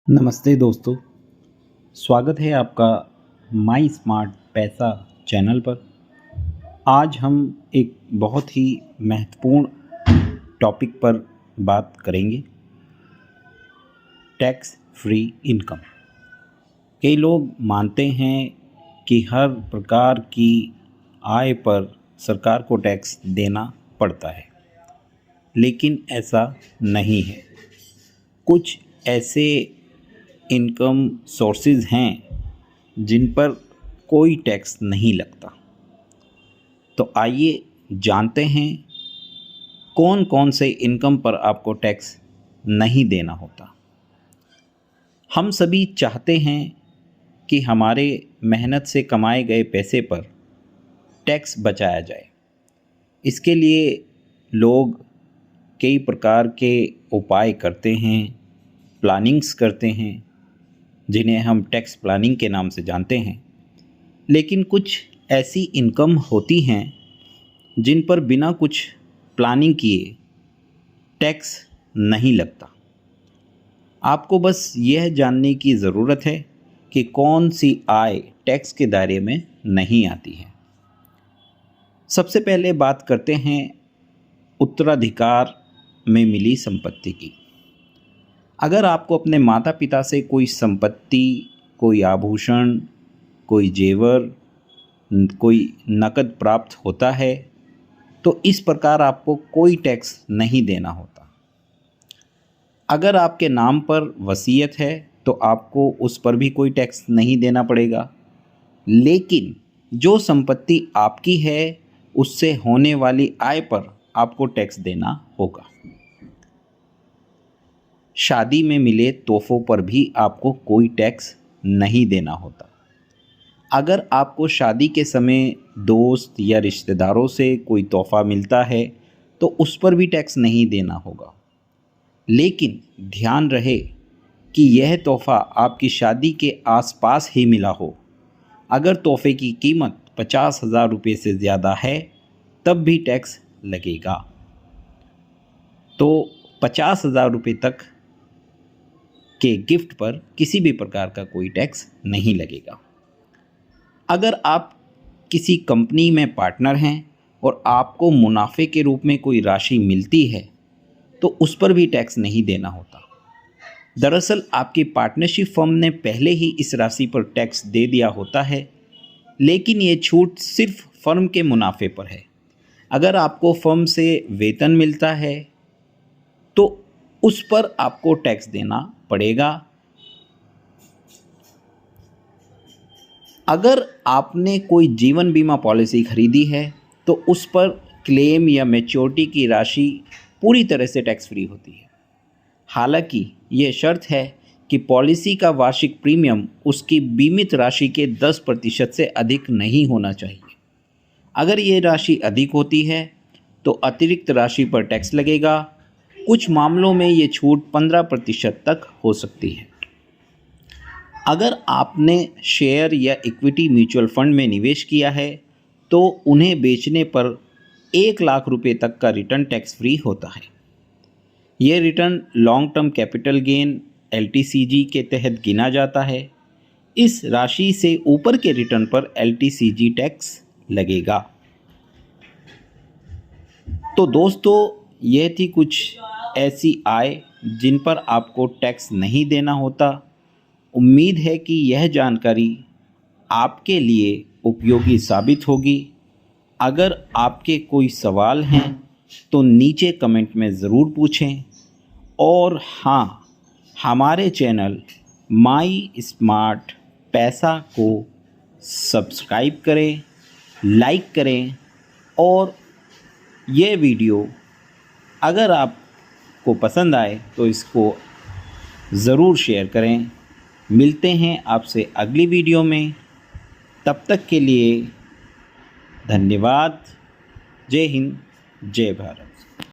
नमस्ते दोस्तों, स्वागत है आपका माई स्मार्ट पैसा चैनल पर। आज हम एक बहुत ही महत्वपूर्ण टॉपिक पर बात करेंगे, टैक्स फ्री इनकम। कई लोग मानते हैं कि हर प्रकार की आय पर सरकार को टैक्स देना पड़ता है, लेकिन ऐसा नहीं है। कुछ ऐसे इनकम सोर्सेज हैं जिन पर कोई टैक्स नहीं लगता। तो आइए जानते हैं कौन कौन से इनकम पर आपको टैक्स नहीं देना होता। हम सभी चाहते हैं कि हमारे मेहनत से कमाए गए पैसे पर टैक्स बचाया जाए। इसके लिए लोग कई प्रकार के उपाय करते हैं, प्लानिंग्स करते हैं, जिन्हें हम टैक्स प्लानिंग के नाम से जानते हैं। लेकिन कुछ ऐसी इनकम होती हैं जिन पर बिना कुछ प्लानिंग किए टैक्स नहीं लगता। आपको बस यह जानने की ज़रूरत है कि कौन सी आय टैक्स के दायरे में नहीं आती है। सबसे पहले बात करते हैं उत्तराधिकार में मिली संपत्ति की। अगर आपको अपने माता पिता से कोई संपत्ति, कोई आभूषण, कोई जेवर, कोई नकद प्राप्त होता है तो इस प्रकार आपको कोई टैक्स नहीं देना होता। अगर आपके नाम पर वसीयत है तो आपको उस पर भी कोई टैक्स नहीं देना पड़ेगा। लेकिन जो संपत्ति आपकी है उससे होने वाली आय पर आपको टैक्स देना होगा। शादी में मिले तोहफ़ों पर भी आपको कोई टैक्स नहीं देना होता। अगर आपको शादी के समय दोस्त या रिश्तेदारों से कोई तोहफ़ा मिलता है तो उस पर भी टैक्स नहीं देना होगा। लेकिन ध्यान रहे कि यह तोहफ़ा आपकी शादी के आसपास ही मिला हो। अगर तोहफ़े की कीमत 50,000 रुपये से ज़्यादा है तब भी टैक्स लगेगा। तो 50,000 रुपये तक के गिफ्ट पर किसी भी प्रकार का कोई टैक्स नहीं लगेगा। अगर आप किसी कंपनी में पार्टनर हैं और आपको मुनाफे के रूप में कोई राशि मिलती है तो उस पर भी टैक्स नहीं देना होता। दरअसल आपकी पार्टनरशिप फर्म ने पहले ही इस राशि पर टैक्स दे दिया होता है, लेकिन ये छूट सिर्फ फर्म के मुनाफे पर है। अगर आपको फर्म से वेतन मिलता है तो उस पर आपको टैक्स देना पड़ेगा। अगर आपने कोई जीवन बीमा पॉलिसी खरीदी है तो उस पर क्लेम या मैच्योरिटी की राशि पूरी तरह से टैक्स फ्री होती है। हालांकि ये शर्त है कि पॉलिसी का वार्षिक प्रीमियम उसकी बीमित राशि के 10% से अधिक नहीं होना चाहिए। अगर ये राशि अधिक होती है तो अतिरिक्त राशि पर टैक्स लगेगा। कुछ मामलों में ये छूट 15% तक हो सकती है। अगर आपने शेयर या इक्विटी म्यूचुअल फंड में निवेश किया है तो उन्हें बेचने पर 1 लाख रुपए तक का रिटर्न टैक्स फ्री होता है। यह return long term capital gain LTCG के तहत गिना जाता है। इस राशि से ऊपर के रिटर्न पर LTCG टैक्स लगेगा। तो दोस्तों, यह थी कुछ ऐसी आय जिन पर आपको टैक्स नहीं देना होता। उम्मीद है कि यह जानकारी आपके लिए उपयोगी साबित होगी। अगर आपके कोई सवाल हैं तो नीचे कमेंट में ज़रूर पूछें। और हाँ, हमारे चैनल माई स्मार्ट पैसा को सब्सक्राइब करें, लाइक करें और ये वीडियो अगर आपको पसंद आए तो इसको ज़रूर शेयर करें। मिलते हैं आपसे अगली वीडियो में। तब तक के लिए धन्यवाद। जय हिंद, जय भारत।